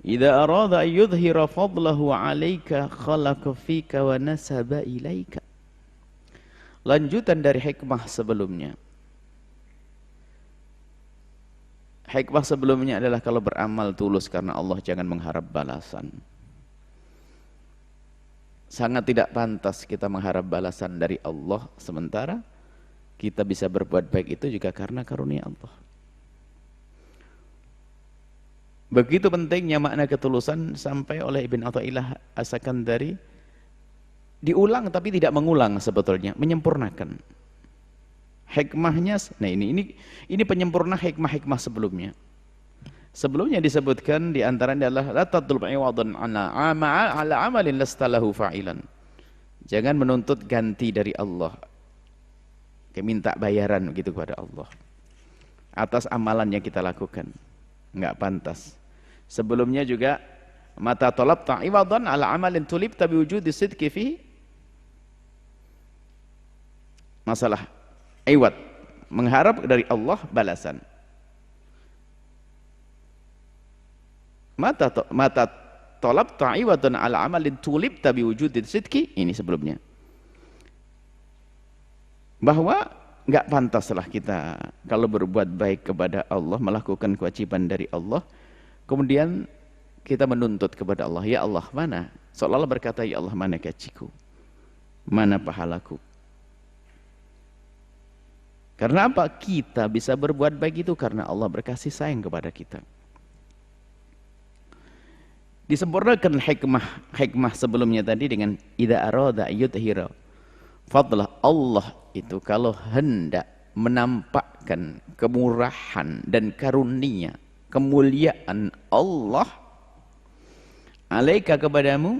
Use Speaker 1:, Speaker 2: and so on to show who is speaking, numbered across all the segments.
Speaker 1: Idza arada an yudhhira fadlahu 'alaika khalaqa fika wa nasaba ilaika. Lanjutan dari hikmah sebelumnya. Hikmah sebelumnya adalah kalau beramal tulus karena Allah jangan mengharap balasan. Sangat tidak pantas kita mengharap balasan dari Allah, sementara kita bisa berbuat baik itu juga karena karunia Allah. Begitu pentingnya makna ketulusan sampai oleh Ibn Athaillah As-Sakandari diulang tapi tidak mengulang sebetulnya, menyempurnakan. Hikmahnya, nah ini penyempurna hikmah-hikmah sebelumnya. Sebelumnya disebutkan di antaranya adalah la tatlub 'iwadan 'ala amalin lastalahu fa'ilan. Jangan menuntut ganti dari Allah. Kayak minta bayaran gitu kepada Allah atas amalan yang kita lakukan. Enggak pantas. Sebelumnya juga mata talabta 'iwadan 'ala amalin tulibta biwujudi sidqi fihi. Masalah iwad, mengharap dari Allah balasan. Mata tolab ta'iwadun ala amalin tulib tabi wujudin sidki, ini sebelumnya. Bahwa enggak pantaslah kita kalau berbuat baik kepada Allah, melakukan kewajiban dari Allah, kemudian kita menuntut kepada Allah, ya Allah mana? Seolah-olah berkata, ya Allah mana gajiku? Mana pahalaku? Karena apa? Kita bisa berbuat baik itu karena Allah berkasih sayang kepada kita. Disempurnakan hikmah sebelumnya tadi dengan idza arada yudhira fadlah. Allah itu kalau hendak menampakkan kemurahan dan karunia, kemuliaan Allah alaika kepadamu,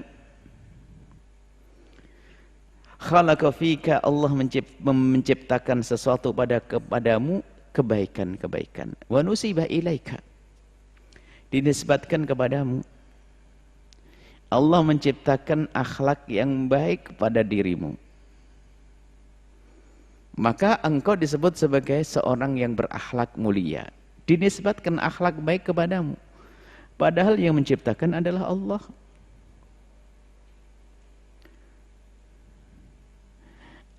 Speaker 1: khalaqa fika, Allah menciptakan sesuatu kepadamu kebaikan-kebaikan, wa nusiba ilaika, dinisbatkan kepadamu. Allah menciptakan akhlak yang baik pada dirimu, maka engkau disebut sebagai seorang yang berakhlak mulia, dinisbatkan akhlak baik kepadamu, padahal yang menciptakan adalah Allah.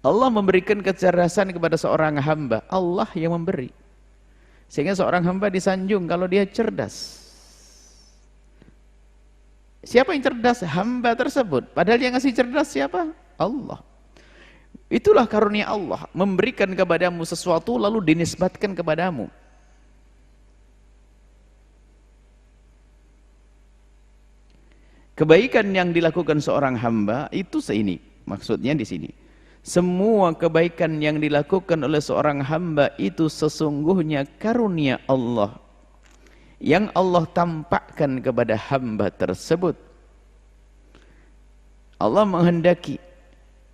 Speaker 1: Allah memberikan kecerdasan kepada seorang hamba, Allah yang memberi, sehingga seorang hamba disanjung kalau dia cerdas. Siapa yang cerdas? Hamba tersebut. Padahal yang ngasih cerdas siapa? Allah. Itulah karunia Allah, memberikan kepadamu sesuatu lalu dinisbatkan kepadamu. Kebaikan yang dilakukan seorang hamba itu seini, maksudnya di sini. Semua kebaikan yang dilakukan oleh seorang hamba itu sesungguhnya karunia Allah yang Allah tampakkan kepada hamba tersebut. Allah menghendaki,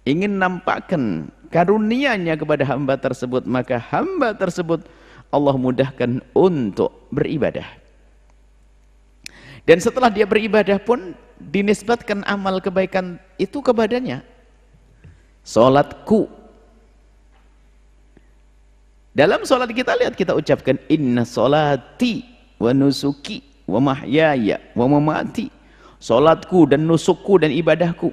Speaker 1: ingin nampakkan karunia-Nya kepada hamba tersebut, maka hamba tersebut Allah mudahkan untuk beribadah. Dan setelah dia beribadah pun dinisbatkan amal kebaikan itu kepadanya. Salatku, dalam salat kita lihat, kita ucapkan inna salati wa nusuki wa mahyaya wa mamati. Salatku dan nusukku dan ibadahku,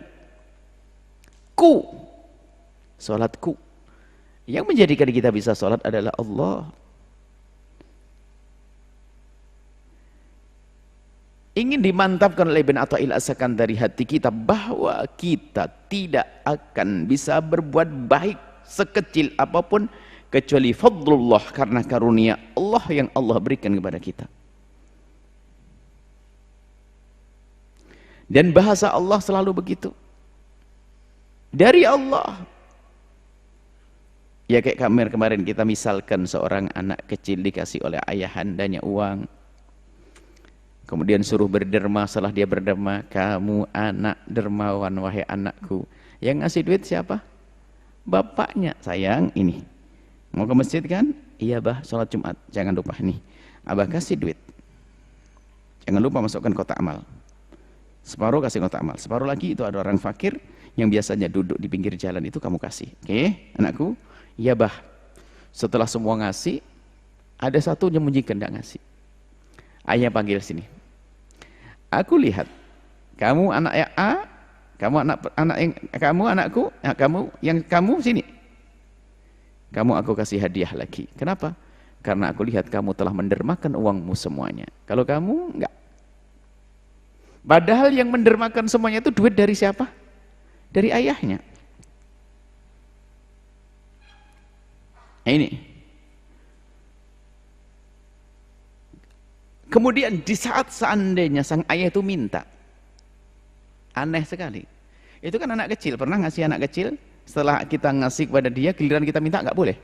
Speaker 1: salatku. Yang menjadikan kita bisa salat adalah Allah. Ingin dimantapkan oleh Ibn Athaillah As-Sakandari dari hati kita bahwa kita tidak akan bisa berbuat baik sekecil apapun kecuali fadlullah, karena karunia Allah yang Allah berikan kepada kita. Dan bahasa Allah selalu begitu, dari Allah. Ya kayak kemarin kita misalkan seorang anak kecil dikasih oleh ayahandanya uang, kemudian suruh berderma. Setelah dia berderma, kamu anak dermawan wahai anakku. Yang ngasih duit siapa? Bapaknya. Sayang, ini mau ke masjid kan? Iya bah, sholat Jumat. Jangan lupa nih, abah kasih duit. Jangan lupa masukkan kotak amal. Separuh kasih kotak amal, separuh lagi itu ada orang fakir yang biasanya duduk di pinggir jalan, itu kamu kasih. Oke, anakku? Iya bah. Setelah semua ngasih, ada satu yang menyembunyikan tidak ngasih. Ayah panggil sini. Aku lihat kamu anak yang A, kamu anakku, kamu yang kamu sini. Kamu aku kasih hadiah lagi. Kenapa? Karena aku lihat kamu telah mendermakan uangmu semuanya. Kalau kamu enggak. Padahal yang mendermakan semuanya itu duit dari siapa? Dari ayahnya. Nah, ini. Kemudian di saat seandainya sang ayah itu minta, aneh sekali. Itu kan anak kecil, pernah ngasih anak kecil, setelah kita ngasih kepada dia, giliran kita minta nggak boleh.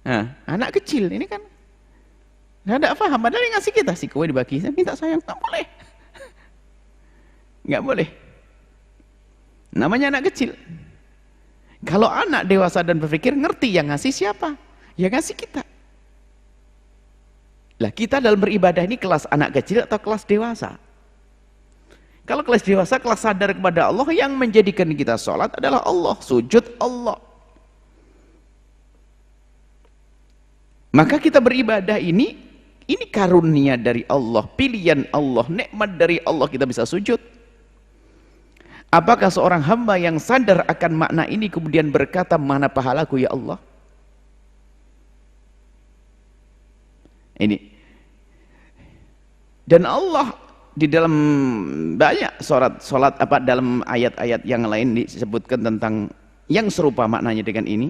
Speaker 1: Nah, anak kecil ini kan nggak paham, padahal yang ngasih kita, si kue dibagi, saya minta sayang, nggak boleh. Nggak boleh. Namanya anak kecil. Kalau anak dewasa dan berpikir, ngerti yang ngasih siapa? Yang ngasih kita. Lah kita dalam beribadah ini kelas anak kecil atau kelas dewasa? Kalau kelas dewasa, kelas sadar kepada Allah, yang menjadikan kita sholat adalah Allah, sujud Allah. Maka kita beribadah ini karunia dari Allah, pilihan Allah, nikmat dari Allah, kita bisa sujud. Apakah seorang hamba yang sadar akan makna ini kemudian berkata, mana pahalaku ya Allah? Ini. Dan Allah di dalam banyak salat apa dalam ayat-ayat yang lain disebutkan tentang yang serupa maknanya dengan ini.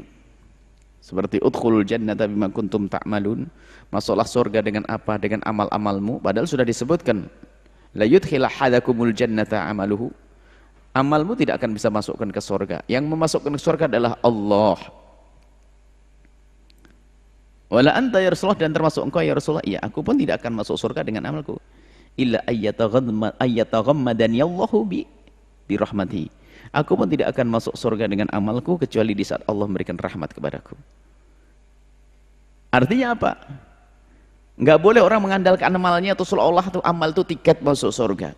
Speaker 1: Seperti udkhulul jannata bima kuntum ta'malun. Masuklah surga dengan apa? Dengan amal-amalmu. Padahal sudah disebutkan la yudkhil ahadakumul jannata amaluhu. Amalmu tidak akan bisa masukkan ke surga. Yang memasukkan ke surga adalah Allah. Wala anta ya Rasulullah, dan termasuk engkau ya Rasulullah, iya aku pun tidak akan masuk surga dengan amalku. Illa ayyataghammadani Allahu bi rahmatihi. Aku pun tidak akan masuk surga dengan amalku kecuali di saat Allah memberikan rahmat kepadaku. Artinya apa? Enggak boleh orang mengandalkan amalnya atau seolah-olah itu amal itu tiket masuk surga.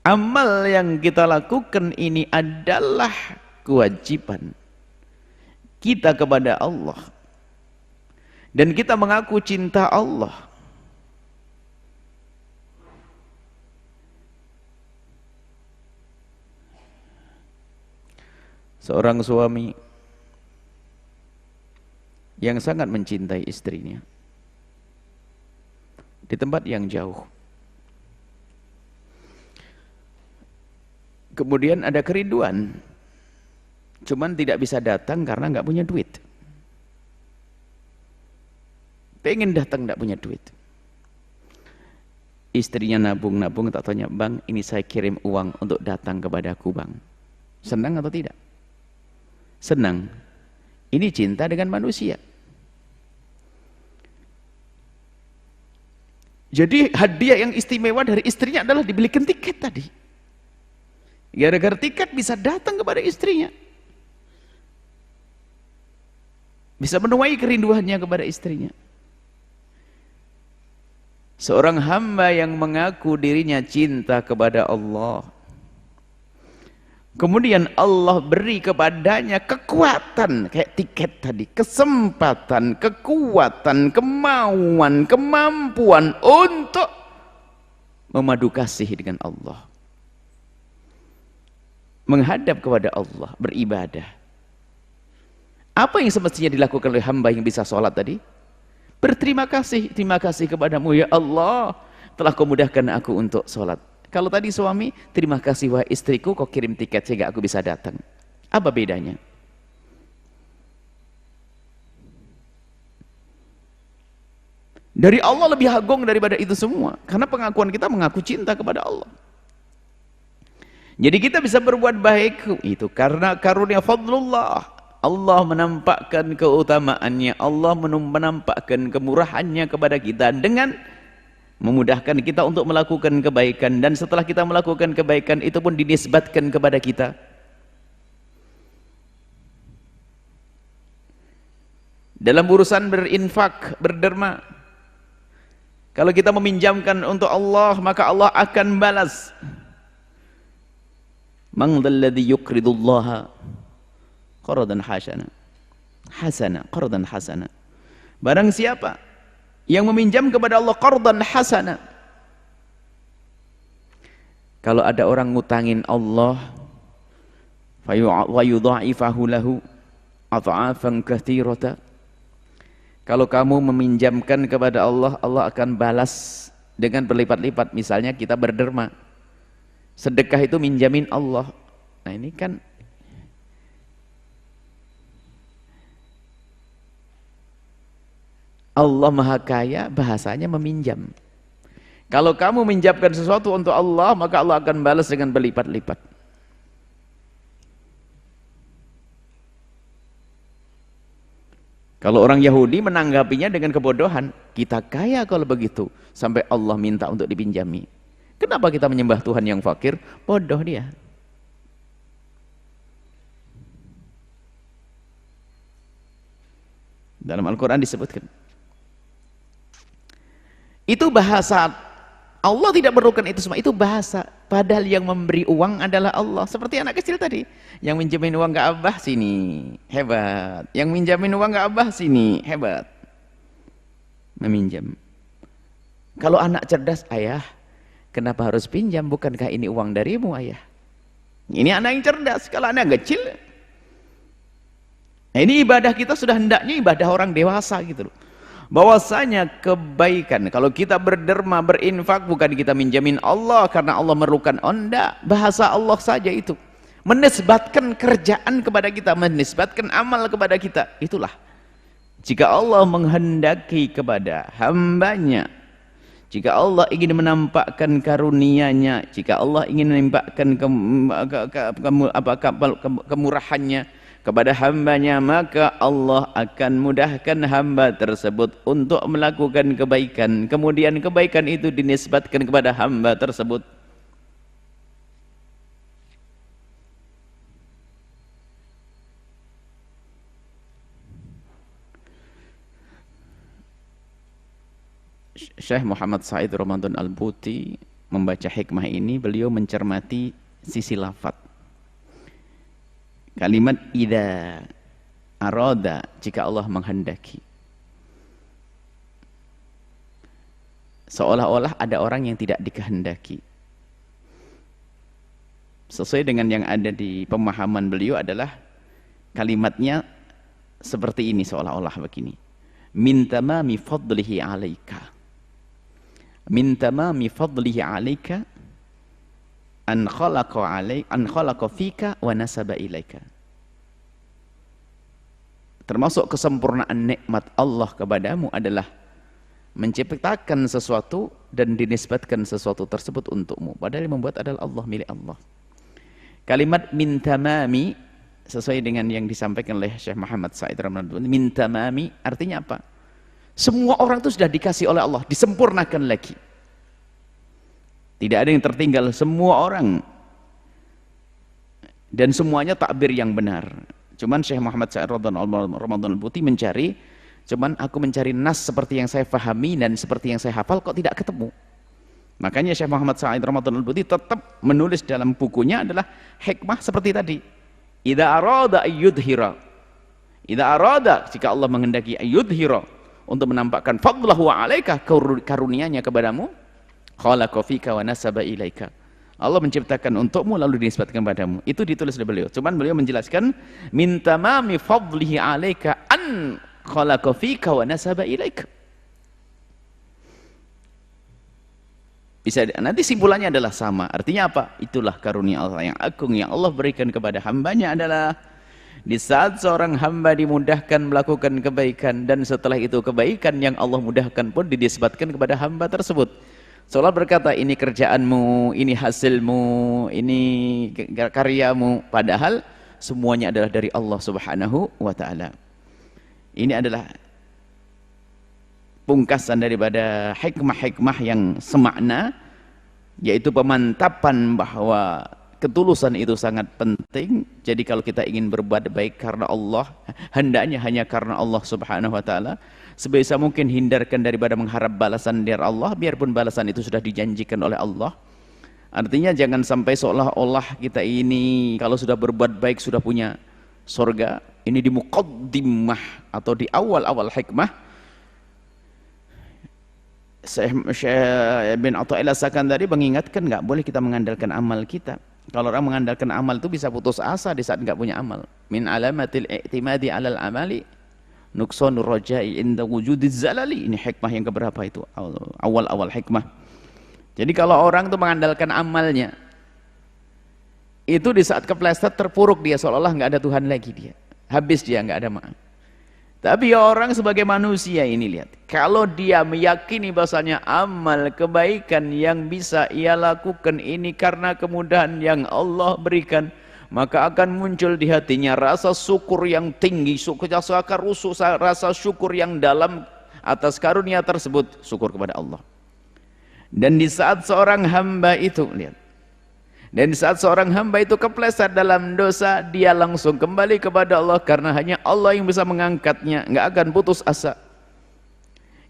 Speaker 1: Amal yang kita lakukan ini adalah kewajiban kita kepada Allah. Dan kita mengaku cinta Allah. Seorang suami yang sangat mencintai istrinya di tempat yang jauh. Kemudian ada kerinduan, cuman tidak bisa datang karena nggak punya duit. Pengen datang tidak punya duit. Istrinya nabung-nabung, tak tanya, bang ini saya kirim uang untuk datang kepadaku bang. Senang atau tidak? Senang. Ini cinta dengan manusia. Jadi hadiah yang istimewa dari istrinya adalah dibelikan tiket tadi. Gara-gara tiket bisa datang kepada istrinya. Bisa menuai kerinduannya kepada istrinya. Seorang hamba yang mengaku dirinya cinta kepada Allah, kemudian Allah beri kepadanya kekuatan, kayak tiket tadi, kesempatan, kekuatan, kemauan, kemampuan untuk memadu kasih dengan Allah, menghadap kepada Allah, beribadah. Apa yang semestinya dilakukan oleh hamba yang bisa sholat tadi? Berterima kasih, terima kasih kepadamu ya Allah, telah kau mudahkan aku untuk sholat. Kalau tadi suami, terima kasih wahai istriku, kau kirim tiket sehingga aku bisa datang. Apa bedanya? Dari Allah lebih agung daripada itu semua, karena pengakuan kita mengaku cinta kepada Allah. Jadi kita bisa berbuat baik itu karena karunia fadlullah. Allah menampakkan keutamaannya, Allah menampakkan kemurahannya kepada kita dengan memudahkan kita untuk melakukan kebaikan, dan setelah kita melakukan kebaikan itu pun dinisbatkan kepada kita. Dalam urusan berinfak, berderma, kalau kita meminjamkan untuk Allah, maka Allah akan balas. Man dzalladzi yuqridullaha qardan hasana, qardan hasana. Barang siapa yang meminjam kepada Allah qardan hasana, Kalau ada orang ngutangin Allah, wa yudha'ifahu lahu adha'afan katsirata. Kalau kamu meminjamkan kepada Allah, Allah akan balas dengan berlipat-lipat. Misalnya kita berderma, sedekah itu minjamin Allah. Nah ini kan Allah Maha Kaya, bahasanya meminjam. Kalau kamu minjamkan sesuatu untuk Allah, maka Allah akan balas dengan berlipat-lipat. Kalau orang Yahudi menanggapinya dengan kebodohan, kita kaya kalau begitu, sampai Allah minta untuk dipinjami. Kenapa kita menyembah Tuhan yang fakir? Bodoh dia. Dalam Al-Quran disebutkan. Itu bahasa. Allah tidak perlukan itu semua, itu bahasa. Padahal yang memberi uang adalah Allah. Seperti anak kecil tadi, yang minjemin uang ke abah, sini, hebat. Yang minjamin uang ke abah, sini, hebat. Meminjam. Kalau anak cerdas, ayah, kenapa harus pinjam? Bukankah ini uang darimu, ayah? Ini anak yang cerdas. Kalau anak kecil, nah ini ibadah kita sudah hendaknya ibadah orang dewasa gitu loh. Bahwasanya kebaikan, kalau kita berderma, berinfak, bukan kita minjamin Allah karena Allah memerlukan. Oh enggak, bahasa Allah saja itu. Menisbatkan kerjaan kepada kita, menisbatkan amal kepada kita. Itulah. Jika Allah menghendaki kepada hambanya, jika Allah ingin menampakkan karunia-Nya, jika Allah ingin menampakkan kemurahannya kepada hambanya, maka Allah akan mudahkan hamba tersebut untuk melakukan kebaikan. Kemudian kebaikan itu dinisbatkan kepada hamba tersebut. Syekh Muhammad Said Ramadan Al-Buti membaca hikmah ini, beliau mencermati sisi lafaz. Kalimat idza arada, jika Allah menghendaki. Seolah-olah ada orang yang tidak dikehendaki. Sesuai dengan yang ada di pemahaman beliau adalah kalimatnya seperti ini, seolah-olah begini. Min tamami fadlihi alaika. Min tamami fadlihi alaika an khalaqa fika wa nasaba ilaika. Termasuk kesempurnaan nikmat Allah kepadamu adalah menciptakan sesuatu dan dinisbatkan sesuatu tersebut untukmu, padahal yang membuat adalah Allah, milik Allah. Kalimat min tamami sesuai dengan yang disampaikan oleh Syekh Muhammad Said Ramadan, min tamami artinya apa? Semua orang itu sudah dikasih oleh Allah, disempurnakan lagi. Tidak ada yang tertinggal, semua orang. Dan semuanya takbir yang benar. Cuman Syekh Muhammad Said Ramadan Al-Buti mencari, cuman aku mencari nas seperti yang saya fahami dan seperti yang saya hafal kok tidak ketemu. Makanya Syekh Muhammad Said Ramadan Al-Buti tetap menulis dalam bukunya adalah hikmah seperti tadi. Idza arada ayyudhira. Idza arada, jika Allah menghendaki ayyudhira, untuk menampakkan fadlahu alaika, karunia-Nya kepadamu, khalaqa fika wa nasaba ilaika. Allah menciptakan untukmu lalu dinisbatkan padamu. Itu ditulis oleh beliau. Cuman beliau menjelaskan min tamami fadlihi alaika an khalaqa fika wa nasaba ilaika. Bisa nanti simpulannya adalah sama. Artinya apa? Itulah karunia Allah yang agung yang Allah berikan kepada hambanya adalah di saat seorang hamba dimudahkan melakukan kebaikan, dan setelah itu kebaikan yang Allah mudahkan pun dinisbatkan kepada hamba tersebut. Seolah berkata ini kerjaanmu, ini hasilmu, ini karyamu, padahal semuanya adalah dari Allah Subhanahu wa ta'ala. Ini adalah pungkasan daripada hikmah-hikmah yang semakna, yaitu pemantapan bahwa ketulusan itu sangat penting. Jadi kalau kita ingin berbuat baik karena Allah, hendaknya hanya karena Allah Subhanahu wa ta'ala. Sebisa mungkin hindarkan daripada mengharap balasan dari Allah, biarpun balasan itu sudah dijanjikan oleh Allah. Artinya jangan sampai seolah-olah kita ini kalau sudah berbuat baik sudah punya surga. Ini di muqaddimah atau di awal-awal hikmah. Syekh bin Athaillah Sakandari mengingatkan nggak boleh kita mengandalkan amal kita. Kalau orang mengandalkan amal itu bisa putus asa di saat nggak punya amal. Min alamatil i'timadi 'alal amali nuqsanur raja'i inda wujudiz zalali. Ini hikmah yang keberapa itu? Awal-awal hikmah. Jadi kalau orang itu mengandalkan amalnya, itu di saat kepleset terpuruk dia, seolah-olah nggak ada Tuhan lagi dia. Habis dia, nggak ada maaf. Tapi orang sebagai manusia ini lihat, kalau dia meyakini bahasanya amal kebaikan yang bisa ia lakukan ini karena kemudahan yang Allah berikan, maka akan muncul di hatinya rasa syukur yang tinggi, rasa syukur yang dalam atas karunia tersebut, syukur kepada Allah. Dan di saat seorang hamba itu, lihat, dan di saat seorang hamba itu kepleset dalam dosa, dia langsung kembali kepada Allah karena hanya Allah yang bisa mengangkatnya, nggak akan putus asa.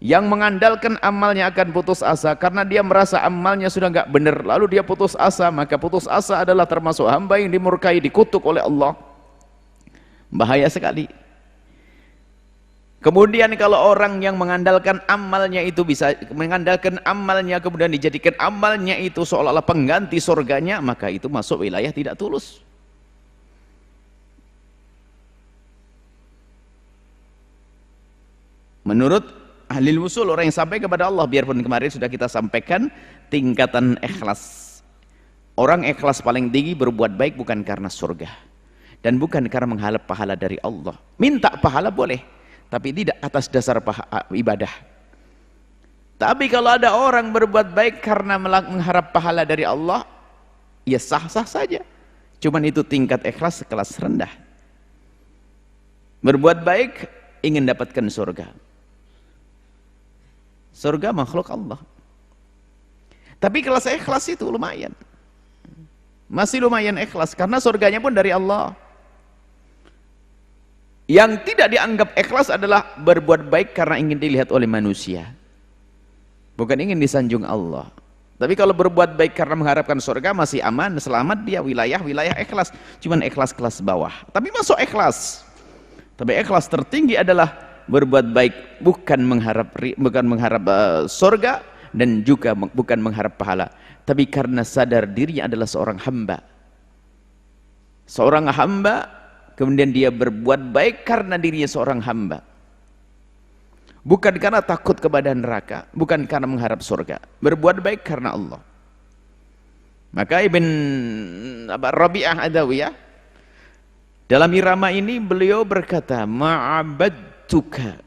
Speaker 1: Yang mengandalkan amalnya akan putus asa karena dia merasa amalnya sudah nggak benar, lalu dia putus asa, maka putus asa adalah termasuk hamba yang dimurkai, dikutuk oleh Allah. Bahaya sekali. Kemudian kalau orang yang mengandalkan amalnya itu bisa mengandalkan amalnya kemudian dijadikan amalnya itu seolah-olah pengganti surganya, maka itu masuk wilayah tidak tulus. Menurut ahli usul, orang yang sampai kepada Allah, biarpun kemarin sudah kita sampaikan tingkatan ikhlas. Orang ikhlas paling tinggi berbuat baik bukan karena surga dan bukan karena mengharap pahala dari Allah. Minta pahala boleh, tapi tidak atas dasar ibadah. Tapi kalau ada orang berbuat baik karena mengharap pahala dari Allah, ya sah-sah saja. Cuman itu tingkat ikhlas kelas rendah. Berbuat baik ingin dapatkan surga. Surga makhluk Allah. Tapi kelas ikhlas itu lumayan. Masih lumayan ikhlas karena surganya pun dari Allah. Yang tidak dianggap ikhlas adalah berbuat baik karena ingin dilihat oleh manusia, bukan ingin disanjung Allah. Tapi kalau berbuat baik karena mengharapkan surga masih aman, selamat dia, wilayah ikhlas. Cuman ikhlas kelas bawah, tapi masuk ikhlas. Tapi ikhlas tertinggi adalah berbuat baik bukan mengharap surga dan juga bukan mengharap pahala, tapi karena sadar dirinya adalah seorang hamba. Seorang hamba kemudian dia berbuat baik karena dirinya seorang hamba, bukan karena takut kepada neraka, bukan karena mengharap surga. Berbuat baik karena Allah. Maka Ibn Rabi'ah Adawiyah dalam irama ini beliau berkata, ma'abadtuka,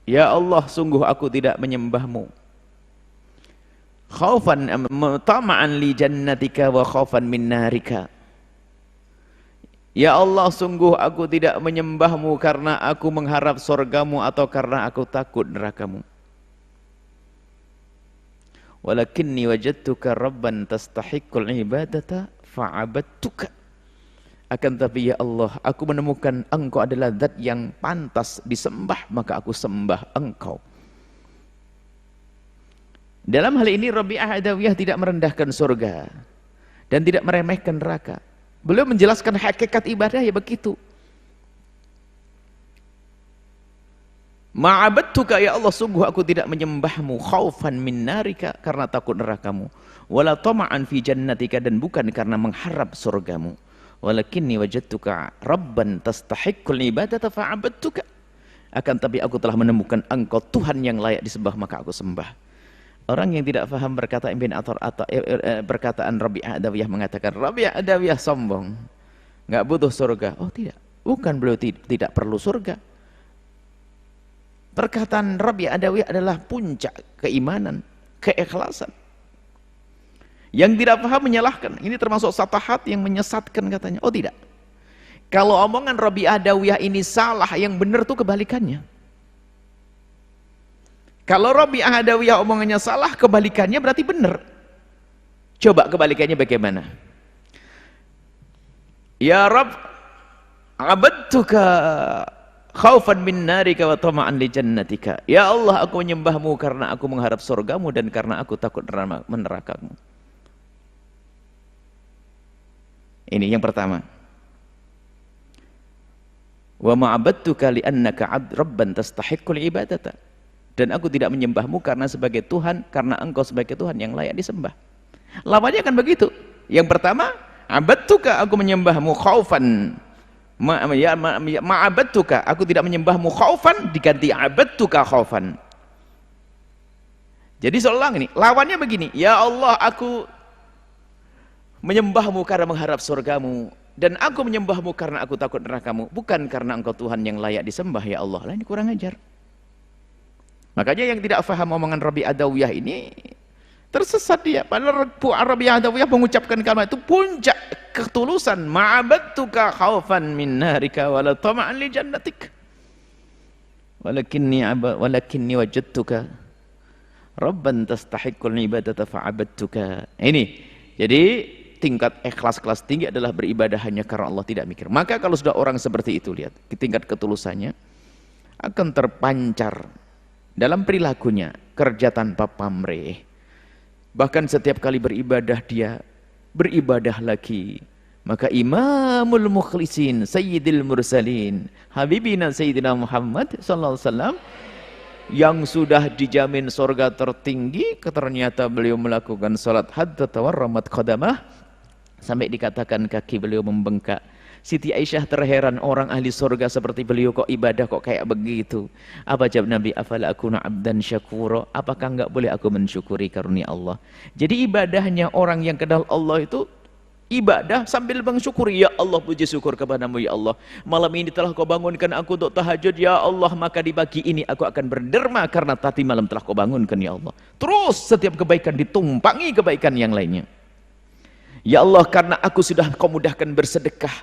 Speaker 1: ya Allah, sungguh aku tidak menyembahmu, khaufan tama'an li jannatika wa khaufan min narika. Ya Allah, sungguh aku tidak menyembahmu karena aku mengharap surgamu atau karena aku takut nerakamu. Walakinni wajadtuka rabban tastahiqqul ibadata fa'abadtuka. Akan tapi ya Allah, aku menemukan engkau adalah zat yang pantas disembah, maka aku sembah engkau. Dalam hal ini Rabi'ah Adawiyah tidak merendahkan surga dan tidak meremehkan neraka. Beliau menjelaskan hakikat ibadah ya begitu. Ma'abadtuka ya Allah, sungguh aku tidak menyembahmu khaufan min narika, karena takut nerakamu, wala tama'an fi jannatika, dan bukan karena mengharap surgamu. Walakinni wajadtuka rabban tastahiqqul ibadata fa'abadtuka. Akan tapi aku telah menemukan engkau Tuhan yang layak disembah, maka aku sembah. Orang yang tidak paham berkata perkataan Rabi'ah Adawiyah mengatakan Rabi'ah Adawiyah sombong, nggak butuh surga. Oh tidak, bukan beliau tidak perlu surga. Perkataan Rabi'ah Adawiyah adalah puncak keimanan, keikhlasan. Yang tidak paham menyalahkan. Ini termasuk satahat yang menyesatkan katanya. Oh tidak, kalau omongan Rabi'ah Adawiyah ini salah, yang benar tuh kebalikannya. Kalau Rabi'ah Adawiyah omongannya salah, kebalikannya berarti benar. Coba kebalikannya bagaimana? Ya Rabb, abadtuka khaufan min narika wa tama'an li jannatika. Ya Allah, aku menyembahmu karena aku mengharap surgamu dan karena aku takut menerakamu. Ini yang pertama. Wa ma'abadtuka li'annaka rabban tastahiqqul ibadata. Dan aku tidak menyembahmu karena sebagai Tuhan, karena engkau sebagai Tuhan yang layak disembah. Lawannya kan begitu. Yang pertama, abadtuka, aku menyembahmu khaufan. Ma'abadtuka, aku tidak menyembahmu khaufan, diganti abadtuka khaufan. Jadi seolah ini, lawannya begini, ya Allah, aku menyembahmu karena mengharap surgamu, dan aku menyembahmu karena aku takut nerakamu, bukan karena engkau Tuhan yang layak disembah, ya Allah. Lah, ini kurang ajar. Makanya yang tidak faham omongan Rabi Adawiyah ini tersesat dia. Padahal Rabi Adawiyah mengucapkan kalimat itu puncak ketulusan. Ma'abadtuka khaufan min narika wala tama'an li jannatik. Walakinni wajadtuka Rabban tastahiqqul ibadata fa'abadtuka. Ini. Jadi tingkat ikhlas kelas tinggi adalah beribadah hanya karena Allah, tidak mikir. Maka kalau sudah orang seperti itu, lihat tingkat ketulusannya akan terpancar dalam perilakunya, kerja tanpa pamrih. Bahkan setiap kali beribadah dia beribadah lagi. Maka imamul mukhlisin, sayyidil mursalin, habibina sayyidina Muhammad sallallahu alaihi wasallam, yang sudah dijamin surga tertinggi, ternyata beliau melakukan salat hatta tawarramat qadamah, sampai dikatakan kaki beliau membengkak. Siti Aisyah terheran, orang ahli surga seperti beliau kok ibadah kok kayak begitu. Apa jawab Nabi? Afala akuna abdan syakura, apakah enggak boleh aku mensyukuri karunia Allah? Jadi ibadahnya orang yang kenal Allah itu ibadah sambil mensyukuri. Ya Allah, puji syukur kepadamu ya Allah, malam ini telah kau bangunkan aku untuk tahajud ya Allah, maka di pagi ini aku akan berderma karena tadi malam telah kau bangunkan ya Allah. Terus setiap kebaikan ditumpangi kebaikan yang lainnya. Ya Allah, karena aku sudah kau mudahkan bersedekah,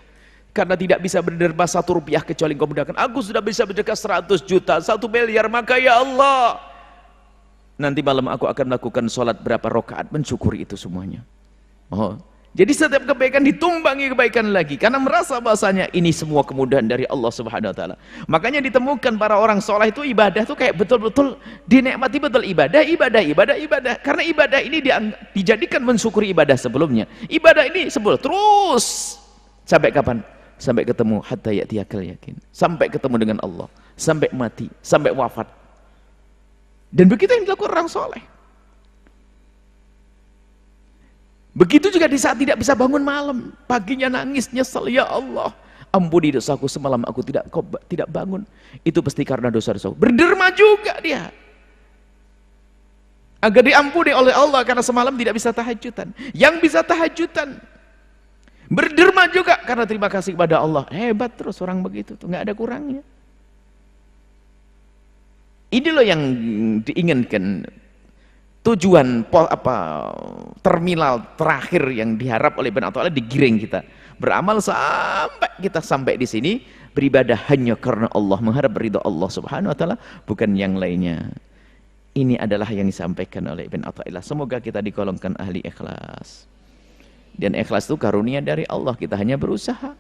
Speaker 1: karena tidak bisa berderma 1 rupiah kecuali engkau mudahkan, aku sudah bisa bersedekah 100 juta, 1 miliar, maka ya Allah, nanti malam aku akan melakukan sholat berapa rakaat mensyukuri itu semuanya. Oh, jadi setiap kebaikan ditumbangi kebaikan lagi, karena merasa bahasanya ini semua kemudahan dari Allah Subhanahu wa taala. Makanya ditemukan para orang soleh itu ibadah tuh kayak betul-betul dinikmati betul, ibadah. Karena ibadah ini dijadikan mensyukuri ibadah sebelumnya. Ibadah ini sebelum terus sampai kapan? Sampai ketemu hatta ya'tiyakal yakin. Sampai ketemu dengan Allah, sampai mati, sampai wafat. Dan begitu yang dilakukan orang soleh. Begitu juga di saat tidak bisa bangun malam, paginya nangis nyesel, ya Allah, ampuni dosaku, semalam aku tidak bangun, itu pasti karena dosa-dosa. Berderma juga dia agar diampuni oleh Allah karena semalam tidak bisa tahajudan. Yang bisa tahajudan berderma juga karena terima kasih kepada Allah. Hebat terus orang begitu tuh, nggak ada kurangnya. Ini loh yang diinginkan, tujuan terminal terakhir yang diharap oleh Ibn Athaillah, digiring kita beramal sampai di sini, beribadah hanya karena Allah, mengharap ridha Allah Subhanahu wa taala, bukan yang lainnya. Ini adalah yang disampaikan oleh Ibn Athaillah. Semoga kita digolongkan ahli ikhlas. Dan ikhlas itu karunia dari Allah, kita hanya berusaha.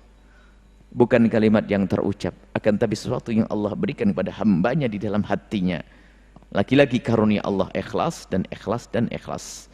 Speaker 1: Bukan kalimat yang terucap, akan tapi sesuatu yang Allah berikan kepada hambanya di dalam hatinya. Lagi-lagi karunia Allah, ikhlas dan ikhlas dan ikhlas.